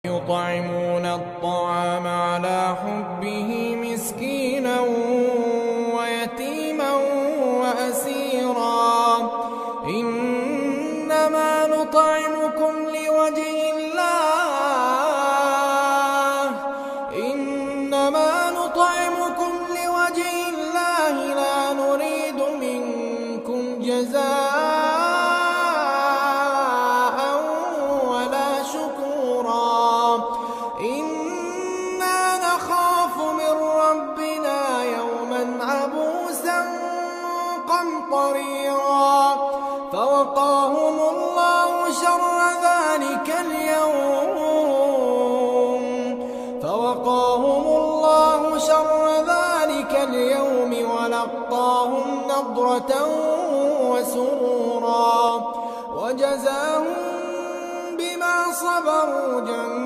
يطعمون الطعام على حبه مسكينا ويتيما وأسيرا إنما نطعمكم لوجه الله لا نريد منكم جزاء ولا شكورا إنا نخاف من ربنا يوما عبوسا قمطريرا فوقاهم الله شر ذلك اليوم ولقاهم نضرة وسرورا وجزاهم بما صبروا جنة